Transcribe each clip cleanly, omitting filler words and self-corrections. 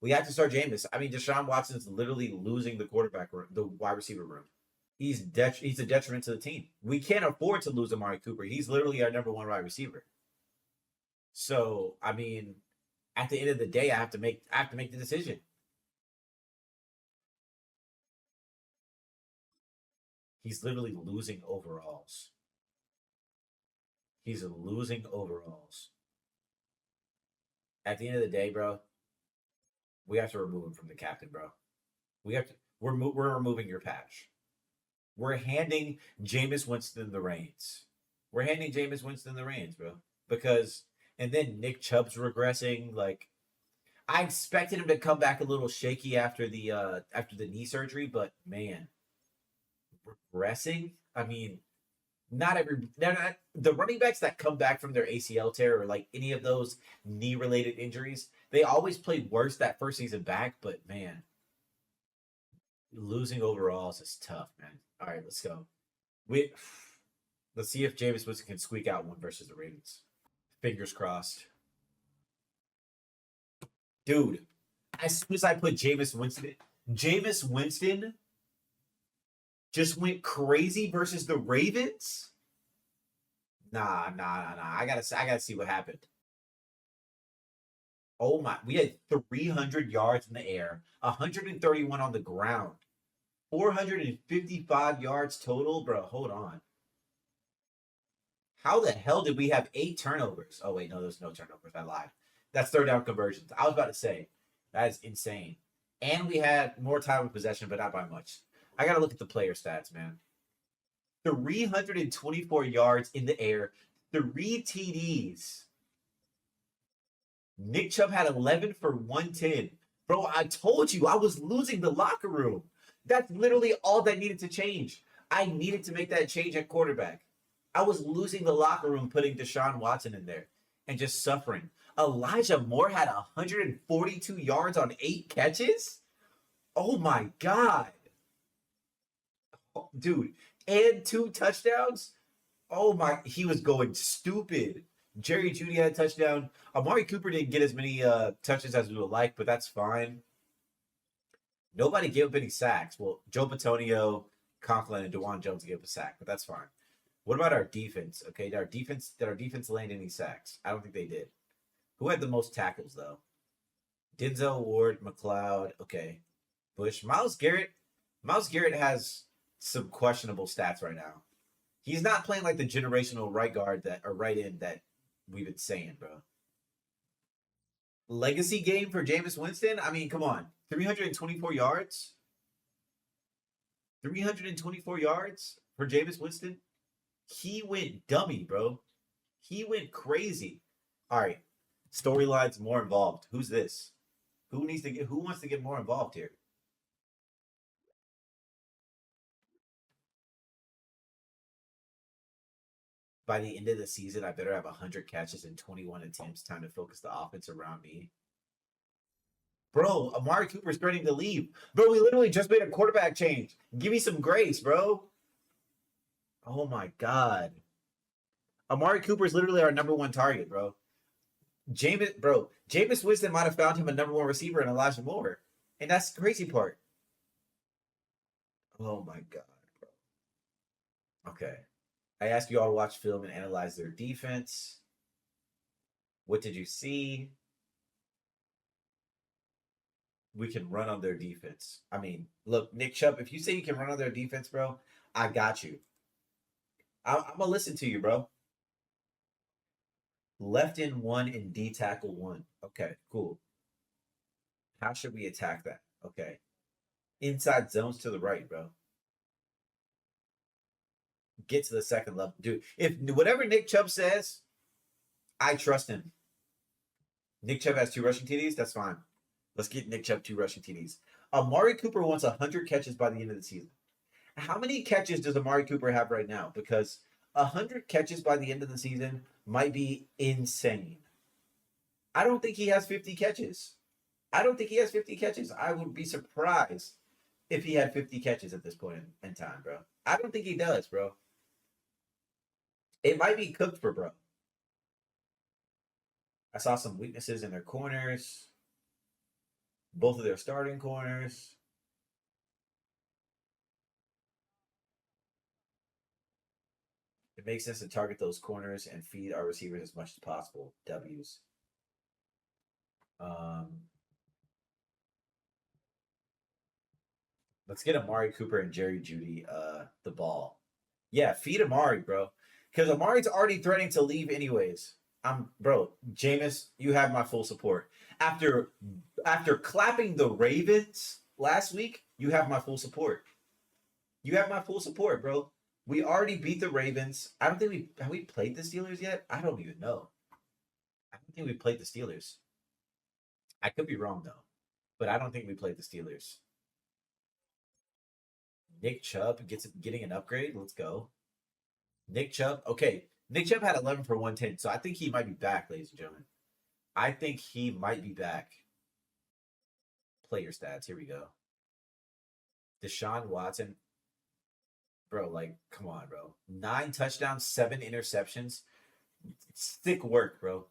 We have to start Jameis. I mean, Deshaun Watson's literally losing the quarterback room, the wide receiver room. He's a detriment to the team. We can't afford to lose Amari Cooper. He's literally our number one wide receiver. So I mean, at the end of the day, I have to make the decision. He's literally losing overalls. He's losing overalls. At the end of the day, bro, we have to remove him from the captain, bro. We have to. We're removing your patch. We're handing Jameis Winston the reins. We're handing Jameis Winston the reins, bro. Because and then Nick Chubb's regressing. Like I expected him to come back a little shaky after the knee surgery, but man, regressing. I mean, not every not, the running backs that come back from their ACL tear or like any of those knee related injuries, they always played worse that first season back. But man, losing overalls is tough, man. All right, let's go. We let's see if Jameis Winston can squeak out one versus the Ravens. Fingers crossed, dude. As soon as I put Jameis Winston just went crazy versus the Ravens. Nah. I gotta see what happened. Oh my, we had 300 yards in the air, 131 on the ground, 455 yards total, bro. Hold on. How the hell did we have 8 turnovers? Oh wait, no, there's no turnovers. I lied. That's third down conversions. I was about to say that is insane. And we had more time of possession, but not by much. I gotta look at the player stats, man. 324 yards in the air, 3 TDs. Nick Chubb had 11 for 110. Bro, I told you I was losing the locker room. That's literally all that needed to change. I needed to make that change at quarterback. I was losing the locker room putting Deshaun Watson in there and just suffering. Elijah Moore had 142 yards on 8 catches. Oh my God. Dude, and 2 touchdowns. Oh my, he was going stupid. Jerry Judy had a touchdown. Amari Cooper didn't get as many touches as we would like, but that's fine. Nobody gave up any sacks. Well, Joe Patonio, Conklin, and DeJuan Jones gave up a sack, but that's fine. What about our defense? Okay, did our defense land any sacks? I don't think they did. Who had the most tackles though? Denzel Ward, McLeod. Okay, Bush, Miles Garrett. Miles Garrett has some questionable stats right now. He's not playing like the generational right guard that or right end that we've been saying, bro. Legacy game for Jameis Winston. I mean, come on, 324 yards, 324 yards for Jameis Winston. He went dummy, bro. He went crazy. All right, storylines more involved. Who's this? Who needs to get? Who wants to get more involved here? By the end of the season, I better have 100 catches and 21 attempts. Time to focus the offense around me. Bro, Amari Cooper's threatening to leave. Bro, we literally just made a quarterback change. Give me some grace, bro. Oh my God. Amari Cooper is literally our number one target, bro. Jameis Winston might have found him a number one receiver in Elijah Moore. And that's the crazy part. Oh my God, bro. Okay. I asked you all to watch film and analyze their defense. What did you see? We can run on their defense. I mean, look, Nick Chubb, if you say you can run on their defense, bro, I got you. I'm gonna listen to you, bro. Left in one and D tackle one. Okay, cool. How should we attack that? Okay. Inside zones to the right, bro. Get to the second level. Dude, if whatever Nick Chubb says, I trust him. Nick Chubb has 2 rushing TDs. That's fine. Let's get Nick Chubb 2 rushing TDs. Amari Cooper wants 100 catches by the end of the season. How many catches does Amari Cooper have right now? Because 100 catches by the end of the season might be insane. I don't think he has 50 catches. I don't think he has 50 catches. I would be surprised if he had 50 catches at this point in time, bro. I don't think he does, bro. It might be cooked for bro. I saw some weaknesses in their corners. both of their starting corners. It makes sense to target those corners and feed our receivers as much as possible. W's. Um, let's get Amari Cooper and Jerry Judy the ball. Yeah, feed Amari, bro. Because Amari's already threatening to leave anyways. Bro, Jameis, you have my full support. After clapping the Ravens last week, you have my full support. You have my full support, bro. We already beat the Ravens. I don't think we played the Steelers yet. I don't even know. I don't think we played the Steelers. I could be wrong though, but I don't think we played the Steelers. Nick Chubb getting an upgrade. Let's go. Nick Chubb. Okay, Nick Chubb had 11 for 110, so I think he might be back, ladies and gentlemen. I think he might be back. Player stats. Here we go. Deshaun Watson. Bro, like, come on, bro. 9 touchdowns, 7 interceptions. Sick work, bro.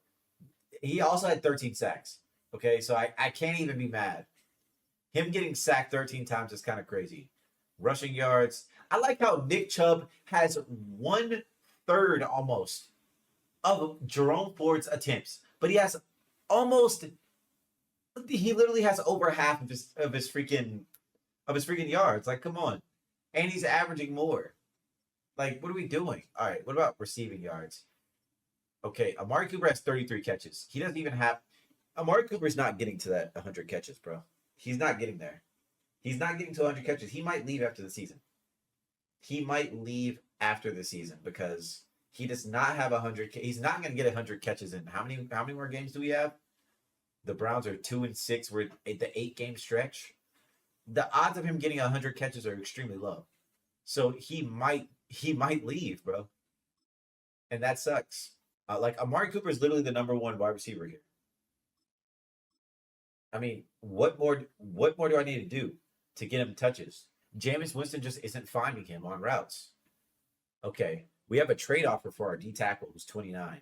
He also had 13 sacks. Okay, so I can't even be mad. Him getting sacked 13 times is kind of crazy. Rushing yards. I like how Nick Chubb has 1/3 almost of Jerome Ford's attempts, but he has almost. He literally has over half of his freaking yards. Like, come on, and he's averaging more. Like, what are we doing? All right, what about receiving yards? Okay, Amari Cooper has 33 catches. He doesn't even have. Amari Cooper's not getting to that 100 catches, bro. He's not getting there. He's not getting to 100 catches. He might leave after the season. He might leave after the season because he does not have 100. He's not going to get 100 catches in how many more games do we have? The Browns are 2-6. We're at the 8-game stretch. The odds of him getting 100 catches are extremely low. So he might leave, bro, and that sucks. Like Amari Cooper is literally the number 1 wide receiver here. I mean, what more do I need to do to get him touches? Jameis Winston just isn't finding him on routes. Okay, we have a trade offer for our D tackle who's 29.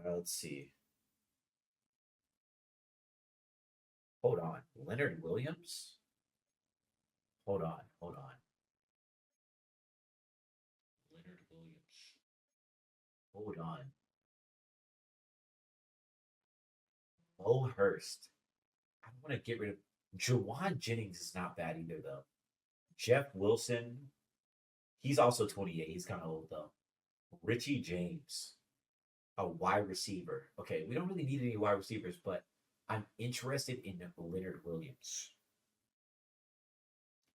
Let's see. Hold on, Leonard Williams. Hold on. Leonard Williams. Hold on. Mo Hurst. I want to get rid of Jawan Jennings is not bad either though. Jeff Wilson, he's also 28. He's kind of old though. Richie James, a wide receiver. Okay, we don't really need any wide receivers, but I'm interested in Leonard Williams.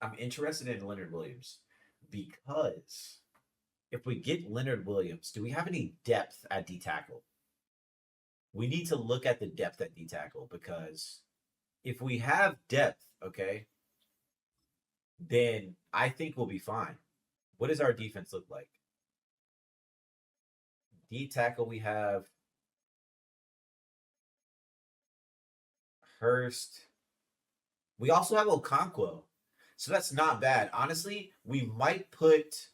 I'm interested in Leonard Williams because if we get Leonard Williams, do we have any depth at D tackle? We need to look at the depth at D tackle because if we have depth, okay, then I think we'll be fine. What does our defense look like? D tackle, we have Hurst. We also have Okonkwo. So that's not bad. Honestly, we might put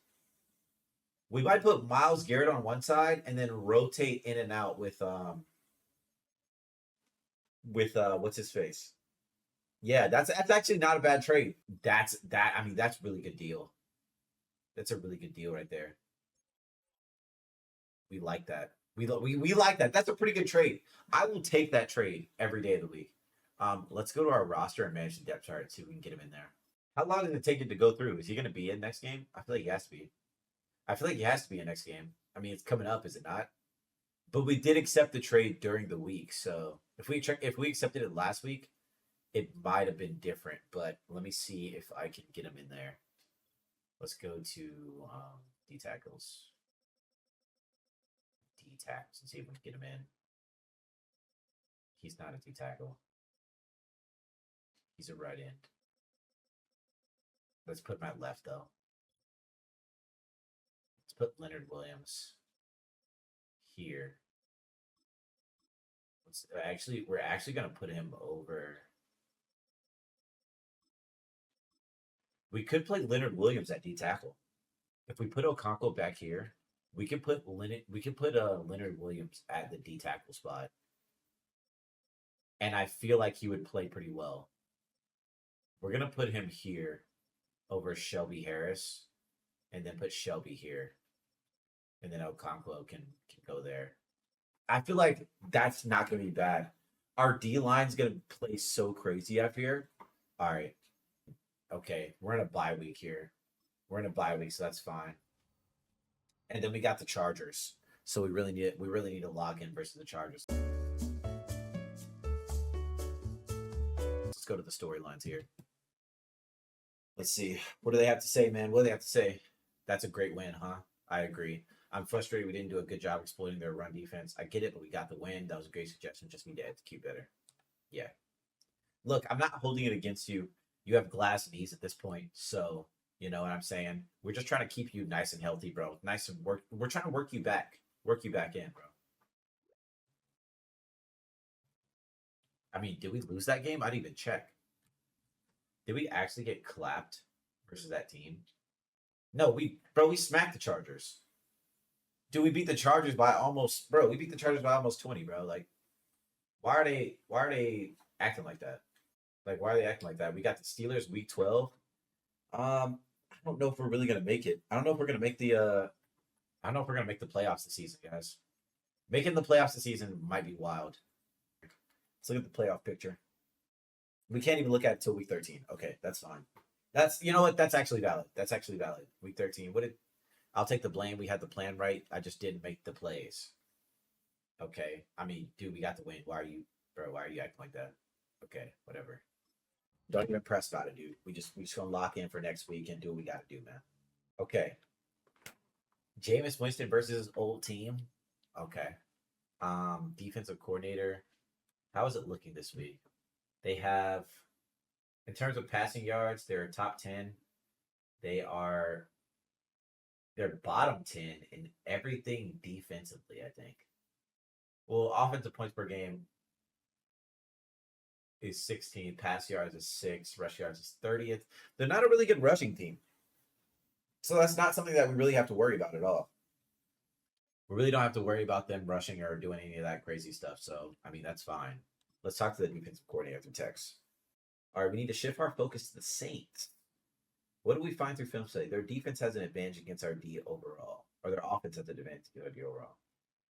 Myles Garrett on one side and then rotate in and out with what's his face? Yeah, that's actually not a bad trade. I mean, that's a really good deal. That's a really good deal right there. We like that. We like that. That's a pretty good trade. I will take that trade every day of the week. Let's go to our roster and manage the depth chart and see if we can get him in there. How long does it take it to go through? Is he going to be in next game? I feel like he has to be. I feel like he has to be in next game. I mean, it's coming up, is it not? But we did accept the trade during the week, so if we accepted it last week, it might have been different. But let me see if I can get him in there. Let's go to D tackles. D tackles and see if we can get him in. He's not a D tackle. He's a right end. Let's put him at left though. Let's put Leonard Williams here. We're actually gonna put him over. We could play Leonard Williams at D tackle. If we put Okonkwo back here, we could put Leonard Williams at the D tackle spot. and I feel like he would play pretty well. We're gonna put him here over Shelby Harris, and then put Shelby here, and then Okonkwo can go there. I feel like that's not gonna be bad. Our D line's gonna play so crazy up here. All right, okay, we're in a bye week here. We're in a bye week, so that's fine. And then we got the Chargers, so we really need to log in versus the Chargers. Let's go to the storylines here. Let's see. What do they have to say, man? What do they have to say? That's a great win, huh? I agree. I'm frustrated we didn't do a good job exploiting their run defense. I get it, but we got the win. That was a great suggestion. Just need to execute better. Yeah. Look, I'm not holding it against you. You have glass knees at this point, so you know what I'm saying. We're just trying to keep you nice and healthy, bro. Nice and work. We're trying to work you back in, bro. I mean, did we lose that game? I didn't even check. Did we actually get clapped versus that team? No, we smacked the Chargers. Do we beat the Chargers by almost, bro? We beat the Chargers by almost 20, bro. Like, why are they acting like that? Like, why are they acting like that? We got the Steelers week 12. I don't know if we're really gonna make it. I don't know if we're gonna make the I don't know if we're gonna make the playoffs this season, guys. Making the playoffs this season might be wild. Let's look at the playoff picture. We can't even look at it till week 13. Okay, that's fine. That's you know what? That's actually valid. That's actually valid. Week 13. I'll take the blame. We had the plan right. I just didn't make the plays. Okay. I mean, dude, we got the win. Why are you acting like that? Okay, whatever. Don't even press about it, dude. We just gonna lock in for next week and do what we gotta do, man. Okay. Jameis Winston versus his old team. Okay. Defensive coordinator. How is it looking this week? They have, in terms of passing yards, they're top 10. They're bottom 10 in everything defensively, I think. Well, offensive points per game is 16, pass yards is 6, rush yards is 30th. They're not a really good rushing team. So that's not something that we really have to worry about at all. We really don't have to worry about them rushing or doing any of that crazy stuff. So, I mean, that's fine. Let's talk to the defensive coordinator through text. All right, we need to shift our focus to the Saints. What do we find through film study? Their defense has an advantage against our D overall, or their offense has an advantage against our D overall.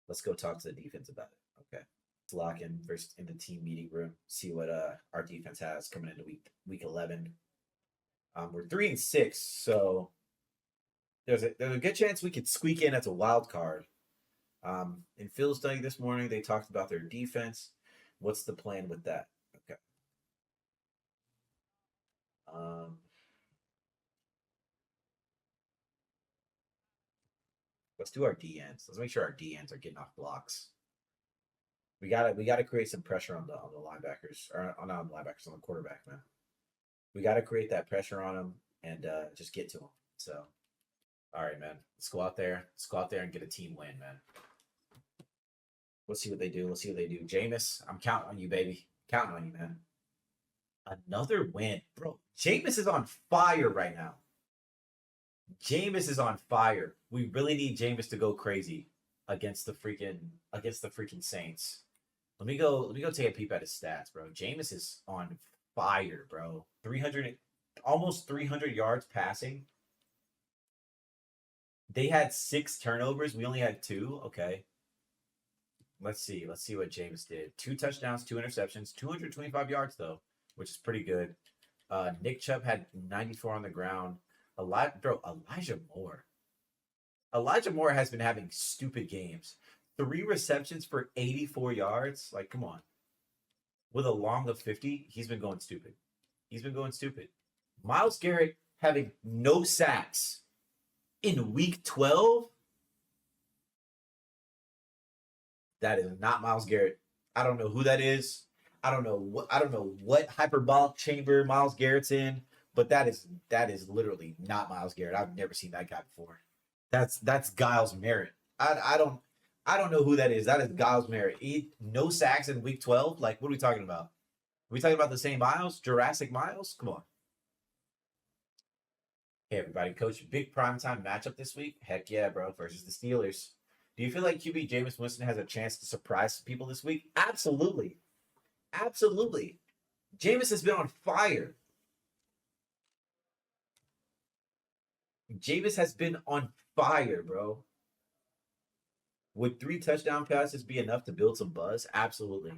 Let's go talk to the defense about it. Okay. Let's lock in first in the team meeting room, see what our defense has coming into week 11. We're 3-6, so there's a good chance we could squeak in as a wild card. In Phil's study this morning, they talked about their defense. What's the plan with that? Okay. Let's do our DNs. Let's make sure our DNs are getting off blocks. We gotta create some pressure on the linebackers, or not on the linebackers, on the quarterback, man. We gotta create that pressure on them and just get to them. So, all right, man. Let's go out there. Let's go out there and get a team win, man. Let's see what they do. Jameis, I'm counting on you, baby. Counting on you, man. Another win, bro. Jameis is on fire right now. Jameis is on fire. We really need Jameis to go crazy against the freaking Saints. Let me go take a peep at his stats, bro. Jameis is on fire, bro. 300 yards passing. They had 6 turnovers. We only had 2. Okay. Let's see what Jameis did. 2 touchdowns, 2 interceptions, 225 yards though, which is pretty good. Nick Chubb had 94 on the ground. Elijah Moore. Elijah Moore has been having stupid games. 3 receptions for 84 yards. Like, come on. With a long of 50, he's been going stupid. Myles Garrett having no sacks in week 12. That is not Myles Garrett. I don't know who that is. I don't know what hyperbolic chamber Myles Garrett's in, but that is literally not Myles Garrett. I've never seen that guy before. That's Giles Merritt. I don't know who that is. That is Giles Merritt. No sacks in week 12. Like, what are we talking about? Are we talking about the same Miles? Jurassic Miles? Come on. Hey everybody, Coach, big primetime matchup this week. Heck yeah, bro, versus the Steelers. Do you feel like QB Jameis Winston has a chance to surprise people this week? Absolutely. Absolutely. Jameis has been on fire. Jameis has been on fire, bro. Would 3 touchdown passes be enough to build some buzz? Absolutely.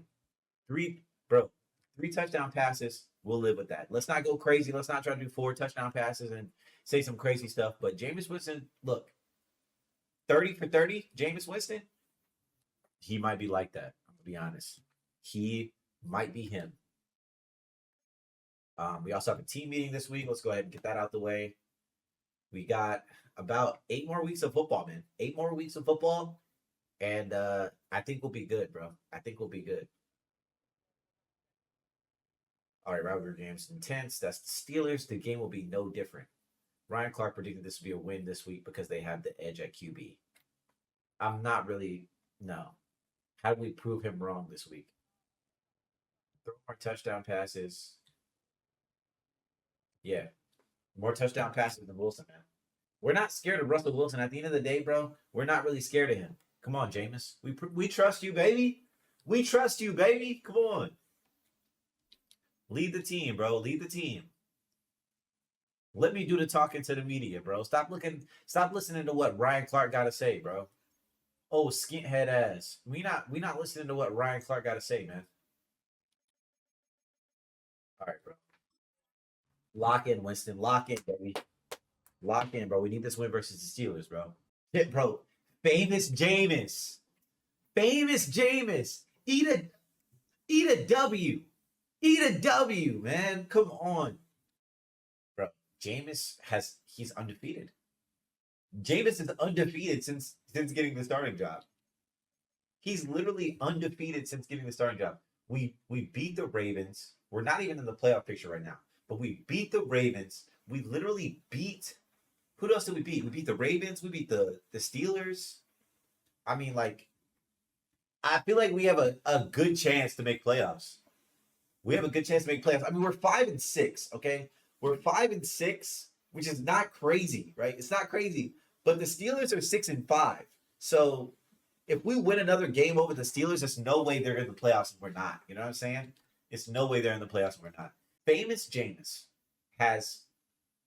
Three, bro, 3 touchdown passes. We'll live with that. Let's not go crazy. Let's not try to do 4 touchdown passes and say some crazy stuff. But Jameis Winston, look, 30 for 30, Jameis Winston, he might be like that. I'm gonna be honest. He might be him. We also have a team meeting this week. Let's go ahead and get that out the way. We got about 8 more weeks of football, man. 8 more weeks of football, and I think we'll be good, bro. I think we'll be good. All right, rivalry games intense. That's the Steelers. The game will be no different. Ryan Clark predicted this would be a win this week because they have the edge at QB. I'm not really no. How do we prove him wrong this week? Throw more touchdown passes. Yeah, more touchdown passes than Wilson, man. We're not scared of Russell Wilson. At the end of the day, bro, we're not really scared of him. Come on, Jameis. We trust you, baby. We trust you, baby. Come on. Lead the team, bro. Lead the team. Let me do the talking to the media, bro. Stop listening to what Ryan Clark got to say, bro. Oh, skinhead ass. We not listening to what Ryan Clark got to say, man. All right, bro. Lock in, Winston. Lock in, baby. Lock in, bro. We need this win versus the Steelers, bro. Shit, bro. Famous Jameis. Famous Jameis. Eat a W. Eat a W, man. Come on. Bro, he's undefeated. Jameis is undefeated since getting the starting job. He's literally undefeated since getting the starting job. We beat the Ravens. We're not even in the playoff picture right now, but we beat the Ravens. We literally beat. Who else did we beat? We beat the Ravens. We beat the Steelers. I mean, like, I feel like we have a good chance to make playoffs. We have a good chance to make playoffs. I mean, we're 5-6, okay? We're 5-6, which is not crazy, right? It's not crazy. But the Steelers are 6-5. So if we win another game over the Steelers, there's no way they're in the playoffs and we're not. You know what I'm saying? It's no way they're in the playoffs and we're not. Famous Jameis has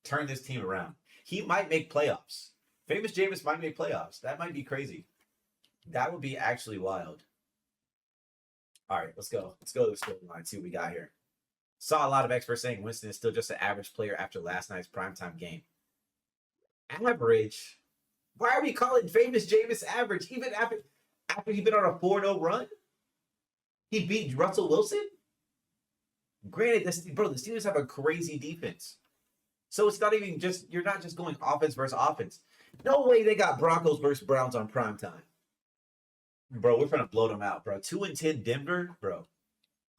turned this team around. He might make playoffs. Famous Jameis might make playoffs. That might be crazy. That would be actually wild. All right, let's go. Let's go to the storyline, see what we got here. Saw a lot of experts saying Winston is still just an average player after last night's primetime game. Average? Why are we calling famous Jameis average? Even after he's been on a 4-0 run? He beat Russell Wilson? Granted, the Steelers have a crazy defense. So it's not even just, you're not just going offense versus offense. No way they got Broncos versus Browns on primetime. Bro, we're finna blow them out, bro. 2-10 Denver, bro.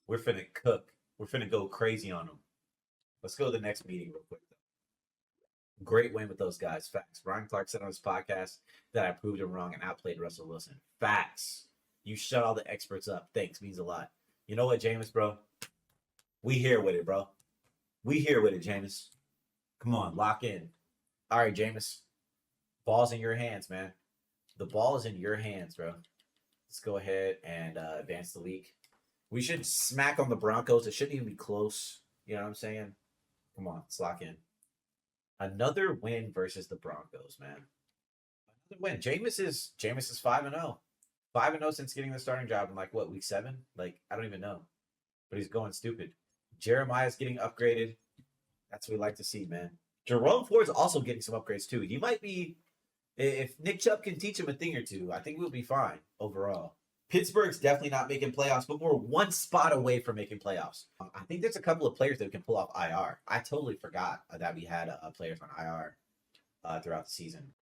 We're finna cook. We're finna go crazy on them. Let's go to the next meeting real quick. Great win with those guys. Facts. Ryan Clark said on his podcast that I proved him wrong and outplayed Russell Wilson. Facts. You shut all the experts up. Thanks. Means a lot. You know what, Jameis, bro? We here with it, bro. We here with it, Jameis. Come on, lock in. All right, Jameis. Ball's in your hands, man. The ball is in your hands, bro. Let's go ahead and advance the week. We should smack on the Broncos. It shouldn't even be close. You know what I'm saying? Come on, let's lock in. Another win versus the Broncos, man. Another win. Jameis is 5-0. 5-0 since getting the starting job in like what, week 7? Like, I don't even know. But he's going stupid. Jeremiah's getting upgraded. That's what we like to see, man. Jerome Ford's also getting some upgrades too. He might be, if Nick Chubb can teach him a thing or two, I think we'll be fine overall. Pittsburgh's definitely not making playoffs, but we're one spot away from making playoffs. I think there's a couple of players that can pull off IR. I totally forgot that we had players on IR throughout the season.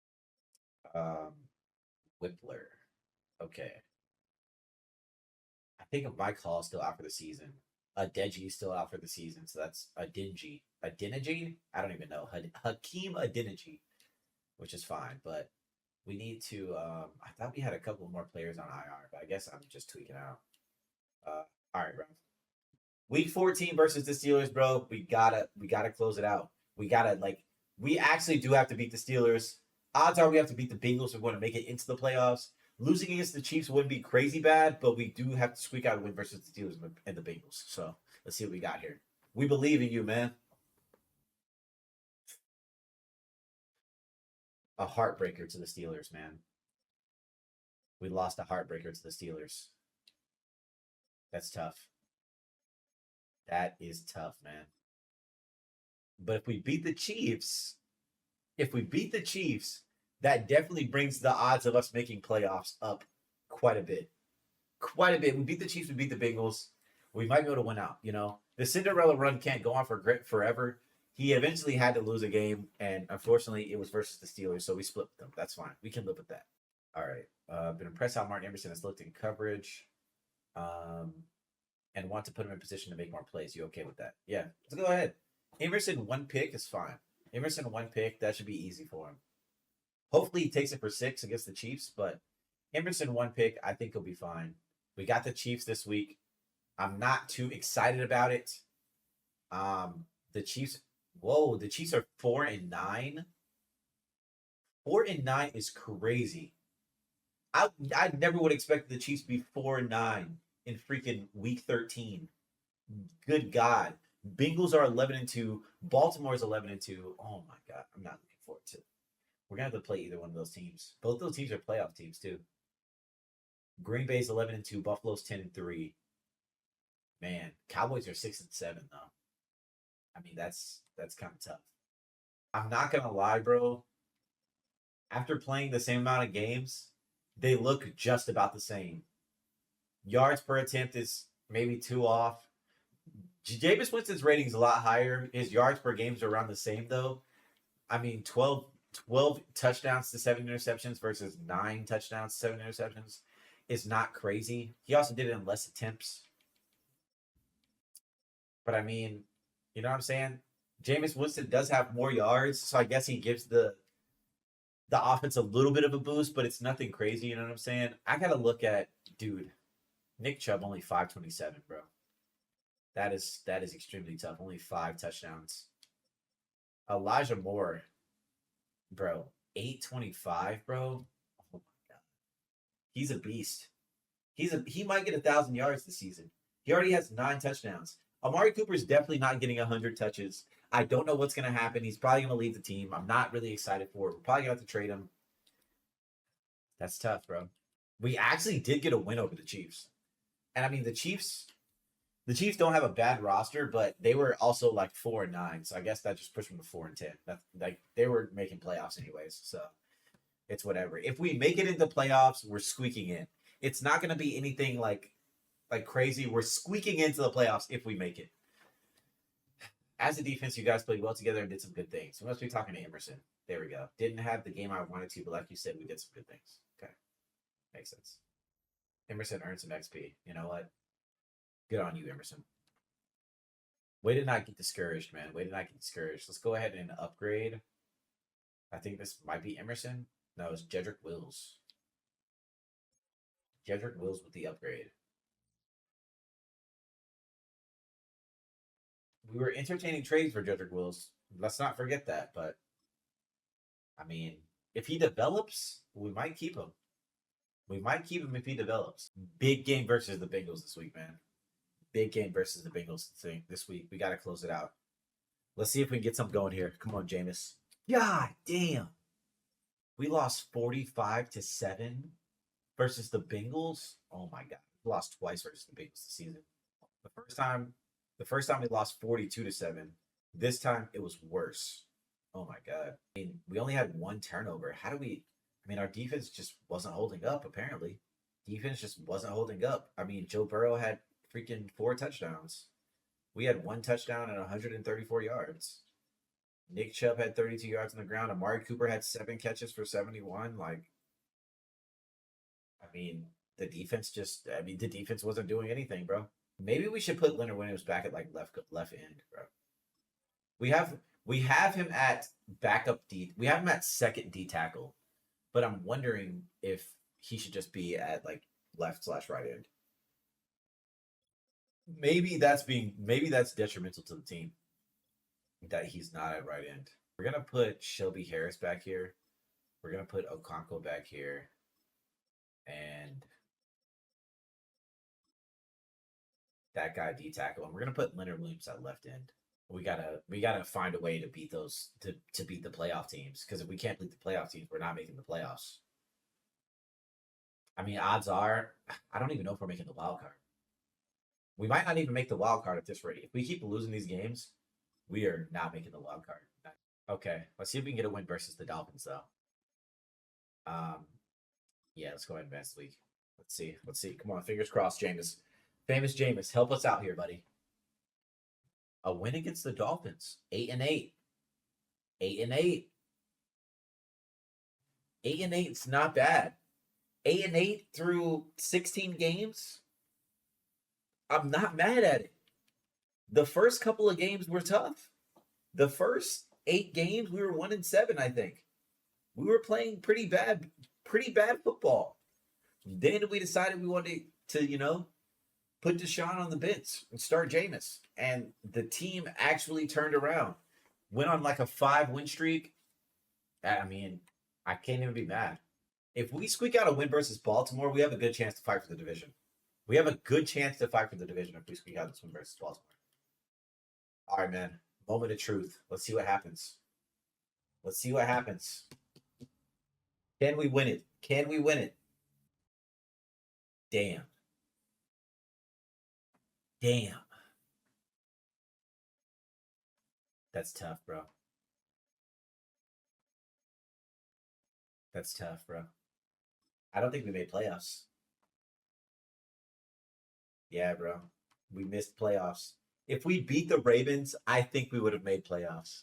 Whippler. Okay. I think Mike Hall's still out for the season. Deji's still out for the season, so that's Adinji. Adiniji? I don't even know. Hakeem Adiniji, which is fine, but we need to. I thought we had a couple more players on IR, but I guess I'm just tweaking out. All right, bro. Week 14 versus the Steelers, bro. We gotta close it out. We actually do have to beat the Steelers. Odds are we have to beat the Bengals if we want to make it into the playoffs. losing against the Chiefs wouldn't be crazy bad, but we do have to squeak out a win versus the Steelers and the Bengals. So let's see what we got here. We believe in you, man. A heartbreaker to the Steelers, man. We lost a heartbreaker to the Steelers. That's tough. That is tough, man. But if we beat the Chiefs, that definitely brings the odds of us making playoffs up quite a bit. Quite a bit. We beat the Chiefs, we beat the Bengals. We might be able to win out, The Cinderella run can't go on forever. He eventually had to lose a game, and unfortunately, it was versus the Steelers, so we split them. That's fine. We can live with that. All right. Been impressed how Martin Emerson has looked in coverage, and want to put him in position to make more plays. You okay with that? Yeah. Let's go ahead. Emerson, 1 pick is fine. Emerson, 1 pick, that should be easy for him. Hopefully, he takes it for 6 against the Chiefs, but Emerson, 1 pick, I think he'll be fine. We got the Chiefs this week. I'm not too excited about it. The Chiefs are 4-9. 4-9 is crazy. I never would expect the Chiefs to be 4-9 in freaking week 13. Good God. Bengals are 11-2. Baltimore is 11-2. Oh my God. I'm not looking forward to it. We're going to have to play either one of those teams. Both those teams are playoff teams too. Green Bay's 11-2. Buffalo's 10-3. Man, Cowboys are 6-7 though. I mean, that's kind of tough. I'm not gonna lie, bro. After playing the same amount of games, they look just about the same. Yards per attempt is maybe 2 off. Jameis Winston's rating is a lot higher. His yards per game are around the same though. I mean, 12 touchdowns to 7 interceptions versus 9 touchdowns to 7 interceptions is not crazy. He also did it in less attempts. But I mean, you know what I'm saying? Jameis Winston does have more yards, so I guess he gives the offense a little bit of a boost, but it's nothing crazy, you know what I'm saying? I gotta look at, dude, Nick Chubb only 527, bro. That is extremely tough. Only 5 touchdowns. Elijah Moore, bro, 825, bro. Oh my God. He's a beast. He might get 1,000 yards this season. He already has 9 touchdowns. Amari Cooper is definitely not getting 100 touches. I don't know what's going to happen. He's probably going to leave the team. I'm not really excited for it. We're probably going to have to trade him. That's tough, bro. We actually did get a win over the Chiefs. And I mean, the Chiefs don't have a bad roster, but they were also like 4-9. So I guess that just pushed them to 4-10. That's like they were making playoffs anyways. So it's whatever. If we make it into playoffs, we're squeaking in. It's not going to be anything like crazy. We're squeaking into the playoffs if we make it. As a defense, you guys played well together and did some good things. We must be talking to Emerson. There we go. Didn't have the game I wanted to, but like you said, we did some good things. Okay. Makes sense. Emerson earned some XP. You know what? Good on you, Emerson. Way to not get discouraged, man. Way to not get discouraged. Let's go ahead and upgrade. I think this might be Emerson. No, it's Jedrick Wills. Jedrick Wills with the upgrade. We were entertaining trades for Jedrick Wills. Let's not forget that. But, I mean, if he develops, we might keep him. We might keep him if he develops. Big game versus the Bengals this week, man. Big game versus the Bengals this week. We got to close it out. Let's see if we can get something going here. Come on, Jameis. God damn. We lost 45-7 versus the Bengals. Oh, my God. We lost twice versus the Bengals this season. The first time we lost 42-7. This time it was worse. Oh my God. I mean, we only had 1 turnover. Our defense just wasn't holding up, apparently. Defense just wasn't holding up. I mean, Joe Burrow had freaking 4 touchdowns. We had 1 touchdown and 134 yards. Nick Chubb had 32 yards on the ground. Amari Cooper had 7 catches for 71. The defense wasn't doing anything, bro. Maybe we should put Leonard Williams back at left end, bro. We have him at backup D. We have him at second D tackle, but I'm wondering if he should just be at left/right end. Maybe that's detrimental to the team that he's not at right end. We're gonna put Shelby Harris back here. We're gonna put Okonkwo back here. And that guy D tackle. And we're gonna put Leonard Williams at left end. We gotta find a way to beat those to beat the playoff teams. Because if we can't beat the playoff teams, we're not making the playoffs. I mean, odds are, I don't even know if we're making the wild card. We might not even make the wild card at this rate. If we keep losing these games, we are not making the wild card. Okay, let's see if we can get a win versus the Dolphins, though. Yeah, let's go ahead and advance the league. Let's see. Let's see. Come on, fingers crossed, Jameis. Famous Jameis, help us out here, buddy. A win against the Dolphins. 8-8. 8-8. 8-8 is not bad. 8-8 through 16 games. I'm not mad at it. The first couple of games were tough. The first 8 games, we were 1-7, I think. We were playing pretty bad football. Then we decided we wanted to, put Deshaun on the bench and start Jameis. And the team actually turned around. Went on like a 5-win streak. I mean, I can't even be mad. If we squeak out a win versus Baltimore, we have a good chance to fight for the division. We have a good chance to fight for the division if we squeak out this win versus Baltimore. All right, man. Moment of truth. Let's see what happens. Let's see what happens. Can we win it? Can we win it? Damn. Damn. That's tough, bro. That's tough, bro. I don't think we made playoffs. Yeah, bro. We missed playoffs. If we beat the Ravens, I think we would have made playoffs.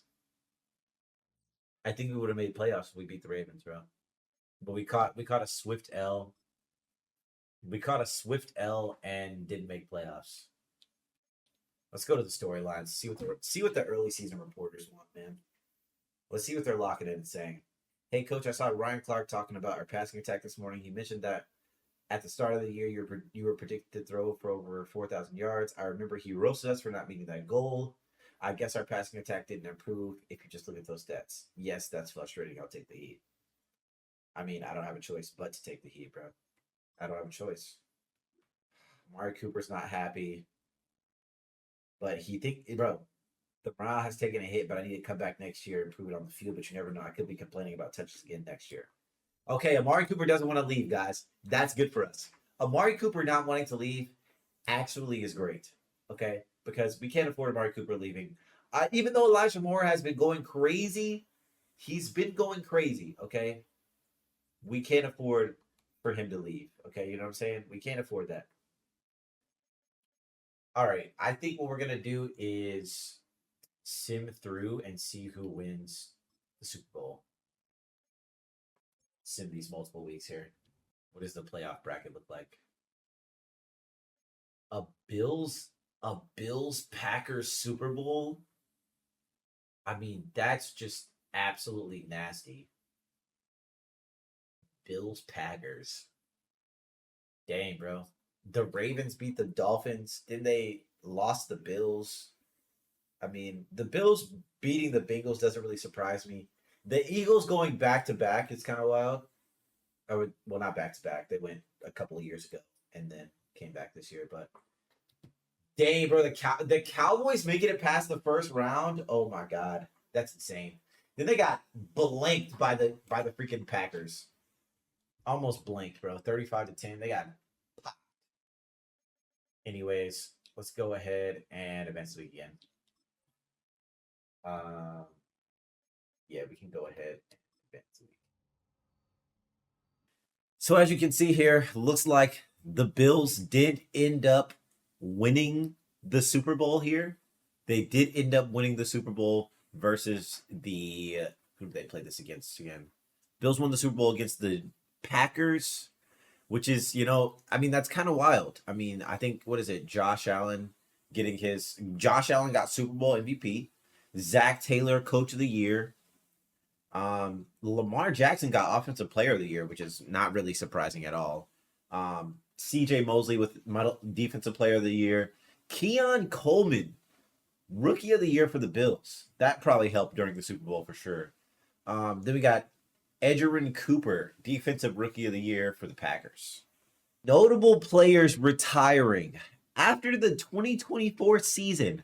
I think we would have made playoffs if we beat the Ravens, bro. But we caught a swift L. We caught a swift L and didn't make playoffs. Let's go to the storylines. See what the early season reporters want, man. Let's see what they're locking in and saying. Hey, coach, I saw Ryan Clark talking about our passing attack this morning. He mentioned that at the start of the year, you were predicted to throw for over 4,000 yards. I remember he roasted us for not meeting that goal. I guess our passing attack didn't improve if you just look at those stats. Yes, that's frustrating. I'll take the heat. I mean, I don't have a choice but to take the heat, bro. I don't have a choice. Amari Cooper's not happy. But bro, the morale has taken a hit, but I need to come back next year and prove it on the field. But you never know. I could be complaining about touches again next year. Okay, Amari Cooper doesn't want to leave, guys. That's good for us. Amari Cooper not wanting to leave actually is great. Okay, because we can't afford Amari Cooper leaving. Even though Elijah Moore has been going crazy, he's been going crazy. Okay, we can't afford for him to leave. Okay, you know what I'm saying? We can't afford that. All right, I think what we're gonna do is sim through and see who wins the Super Bowl. Sim these multiple weeks here. What does the playoff bracket look like? A Bills Packers Super Bowl? I mean, that's just absolutely nasty. Bills Packers. Dang, bro. The Ravens beat the Dolphins. Then they lost the Bills. I mean, the Bills beating the Bengals doesn't really surprise me. The Eagles going back to back is kind of wild. Not back to back. They went a couple of years ago and then came back this year. But dang, bro, the Cowboys making it past the first round. Oh my god, that's insane. Then they got blanked by the freaking Packers. Almost blanked, bro. 35-10. They got popped. Anyways, let's go ahead and advance the week again. Yeah, we can go ahead and advance the week. So as you can see here, looks like the Bills did end up winning the Super Bowl here. They did end up winning the Super Bowl versus who did they play this against again? Bills won the Super Bowl against the Packers, which is, I mean, that's kind of wild. I mean, I think, what is it? Josh Allen got Super Bowl MVP. Zach Taylor, Coach of the Year. Lamar Jackson got Offensive Player of the Year, which is not really surprising at all. CJ Mosley with Defensive Player of the Year. Keon Coleman, Rookie of the Year for the Bills. That probably helped during the Super Bowl for sure. Then we got Edgerrin Cooper, Defensive Rookie of the Year for the Packers. Notable players retiring. After the 2024 season,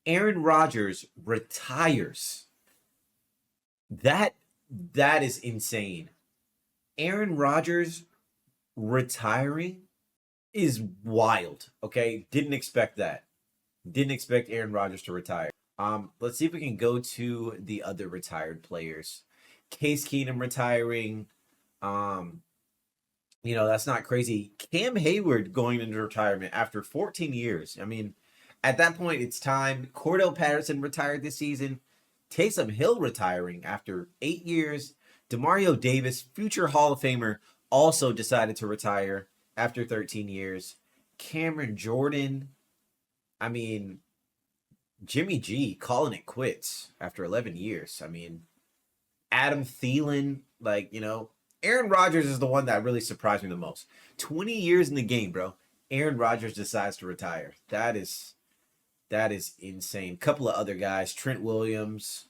Aaron Rodgers retires. That is insane. Aaron Rodgers retiring is wild. Okay, didn't expect that. Didn't expect Aaron Rodgers to retire. Let's see if we can go to the other retired players. Case Keenum retiring. That's not crazy. Cam Hayward going into retirement after 14 years. I mean, at that point, it's time. Cordell Patterson retired this season. Taysom Hill retiring after 8 years. Demario Davis, future Hall of Famer, also decided to retire after 13 years. Cameron Jordan. I mean, Jimmy G calling it quits after 11 years. I mean, Adam Thielen, Aaron Rodgers is the one that really surprised me the most. 20 years in the game, bro. Aaron Rodgers decides to retire. That is insane. Couple of other guys. Trent Williams.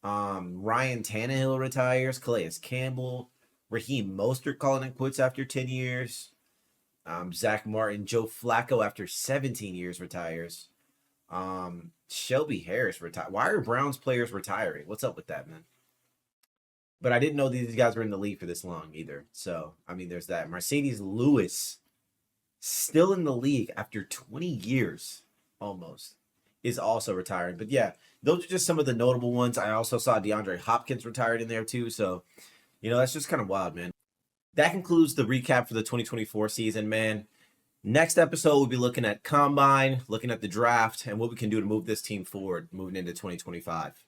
Ryan Tannehill retires. Calais Campbell. Raheem Mostert calling it quits after 10 years. Zach Martin. Joe Flacco after 17 years retires. Shelby Harris retired. Why are Browns players retiring? What's up with that, man? But I didn't know these guys were in the league for this long either. So, I mean, there's that. Mercedes Lewis, still in the league after 20 years almost, is also retiring. But yeah, those are just some of the notable ones. I also saw DeAndre Hopkins retired in there too. So, that's just kind of wild, man. That concludes the recap for the 2024 season, man. Next episode, we'll be looking at Combine, looking at the draft, and what we can do to move this team forward moving into 2025.